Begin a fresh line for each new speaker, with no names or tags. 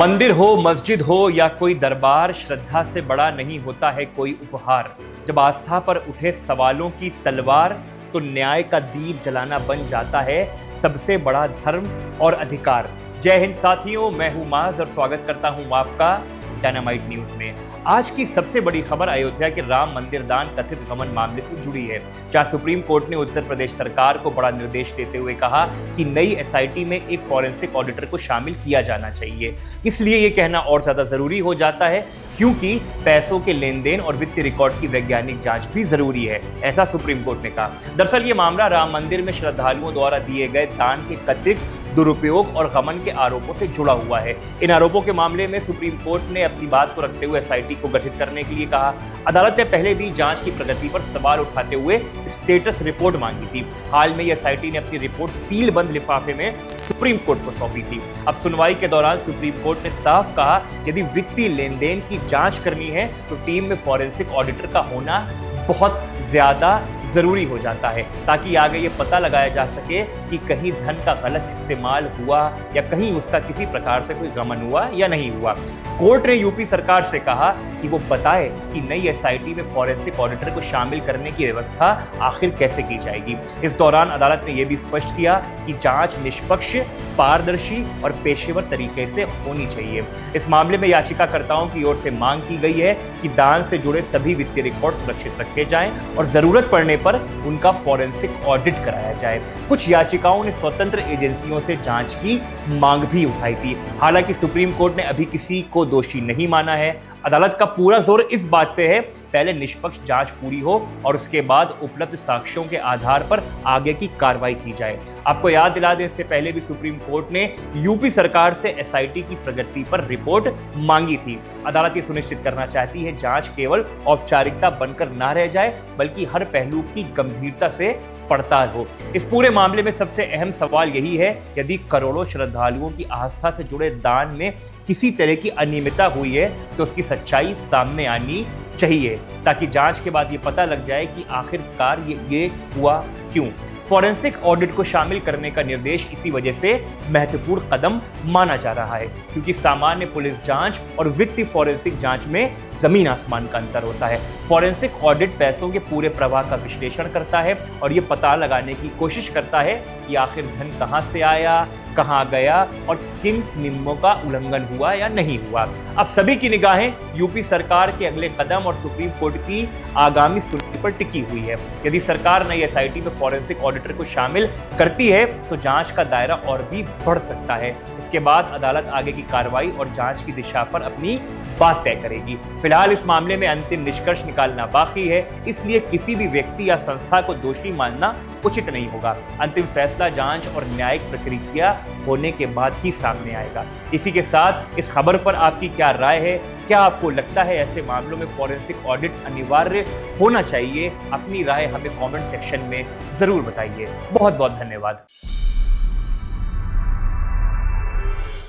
मंदिर हो, मस्जिद हो या कोई दरबार, श्रद्धा से बड़ा नहीं होता है कोई उपहार। जब आस्था पर उठे सवालों की तलवार, तो न्याय का दीप जलाना बन जाता है सबसे बड़ा धर्म और अधिकार। जय हिंद साथियों, मैं हूं माज और स्वागत करता हूं आपका डायनामाइट न्यूज में। आज की सबसे बड़ी खबर अयोध्या के राम मंदिर दान कथित गबन मामले से जुड़ी है, जहां सुप्रीम कोर्ट ने उत्तर प्रदेश सरकार को बड़ा निर्देश देते हुए कहा कि नई एसआईटी में एक फॉरेंसिक ऑडिटर को शामिल किया जाना चाहिए। इसलिए ये कहना और ज्यादा जरूरी हो जाता है क्योंकि पैसों के लेन देन और वित्तीय रिकॉर्ड की वैज्ञानिक जांच भी जरूरी है, ऐसा सुप्रीम कोर्ट ने कहा। दरअसल ये मामला राम मंदिर में श्रद्धालुओं द्वारा दिए गए दान के कथित दुरुपयोग और गबन के आरोपों से जुड़ा हुआ है। इन आरोपों के मामले में सुप्रीम कोर्ट ने अपनी बात को रखते हुए एसआईटी को गठित करने के लिए कहा। अदालत ने पहले भी जांच की प्रगति पर सवाल उठाते हुए स्टेटस रिपोर्ट मांगी थी। हाल में एसआईटी ने अपनी रिपोर्ट सील बंद लिफाफे में सुप्रीम कोर्ट को सौंपी थी। अब सुनवाई के दौरान सुप्रीम कोर्ट ने साफ कहा, यदि वित्तीय लेन देन की जांच करनी है तो टीम में फॉरेंसिक ऑडिटर का होना बहुत ज्यादा जरूरी हो जाता है, ताकि आगे ये पता लगाया जा सके कि कहीं धन का गलत इस्तेमाल हुआ या कहीं उसका किसी प्रकार से कोई गबन हुआ या नहीं हुआ। कोर्ट ने यूपी सरकार से कहा कि वो बताए कि नई एसआईटी में फॉरेंसिक ऑडिटर को शामिल करने की व्यवस्था आखिर कैसे की जाएगी। इस दौरान अदालत ने यह भी स्पष्ट किया कि जांच निष्पक्ष, पारदर्शी और पेशेवर तरीके से होनी चाहिए। इस मामले में याचिकाकर्ताओं की ओर से मांग की गई है कि दान से जुड़े सभी वित्तीय रिकॉर्ड सुरक्षित रखे जाएं और जरूरत पड़ने पर उनका फॉरेंसिक ऑडिट कराया जाए। कुछ याचिकाओं ने स्वतंत्र एजेंसियों से जांच की मांग भी उठाई थी। हालांकि सुप्रीम कोर्ट ने अभी किसी को दोषी नहीं माना है। अदालत का पूरा जोर इस बात पे है, पहले निष्पक्ष जांच पूरी हो और उसके बाद उपलब्ध साक्ष्यों के आधार पर आगे की कार्रवाई की जाए। आपको याद दिला दें, इससे पहले भी सुप्रीम कोर्ट ने यूपी सरकार से एसआईटी की प्रगति पर रिपोर्ट मांगी थी। अदालत ये सुनिश्चित करना चाहती है जांच केवल औपचारिकता बनकर ना रह जाए, बल्कि हर पहलू की गंभीरता से पड़ताल हो। इस पूरे मामले में सबसे अहम सवाल यही है, यदि करोड़ों श्रद्धालुओं की आस्था से जुड़े दान में किसी तरह की अनियमितता हुई है तो उसकी सच्चाई सामने आनी चाहिए, ताकि जांच के बाद ये पता लग जाए कि आखिरकार ये हुआ क्यों। फॉरेंसिक ऑडिट को शामिल करने का निर्देश इसी वजह से महत्वपूर्ण कदम माना जा रहा है, क्योंकि सामान्य पुलिस जांच और वित्तीय फॉरेंसिक जांच में जमीन आसमान का अंतर होता है। फॉरेंसिक ऑडिट पैसों के पूरे प्रवाह का विश्लेषण करता है और ये पता लगाने की कोशिश करता है कि आखिर धन कहां से आया, कहां गया और किन नियमों का उल्लंघन हुआ या नहीं हुआ। अब सभी की निगाहें यूपी सरकार के अगले कदम और सुप्रीम कोर्ट की आगामी सुनवाई पर टिकी हुई है। यदि सरकार नई एसआईटी में फॉरेंसिक ऑडिटर को शामिल करती है तो जांच का दायरा और भी बढ़ सकता है। इसके बाद अदालत आगे की कार्रवाई और जांच की दिशा पर अपनी बात तय करेगी। फिलहाल इस मामले में अंतिम निष्कर्ष निकालना बाकी है, इसलिए किसी भी व्यक्ति या संस्था को दोषी मानना उचित नहीं होगा। अंतिम फैसला जांच और न्यायिक प्रक्रिया होने के बाद ही सामने आएगा। इसी के साथ इस खबर पर आपकी क्या राय है? क्या आपको लगता है ऐसे मामलों में फॉरेंसिक ऑडिट अनिवार्य होना चाहिए? अपनी राय हमें कमेंट सेक्शन में जरूर बताइए। बहुत बहुत धन्यवाद।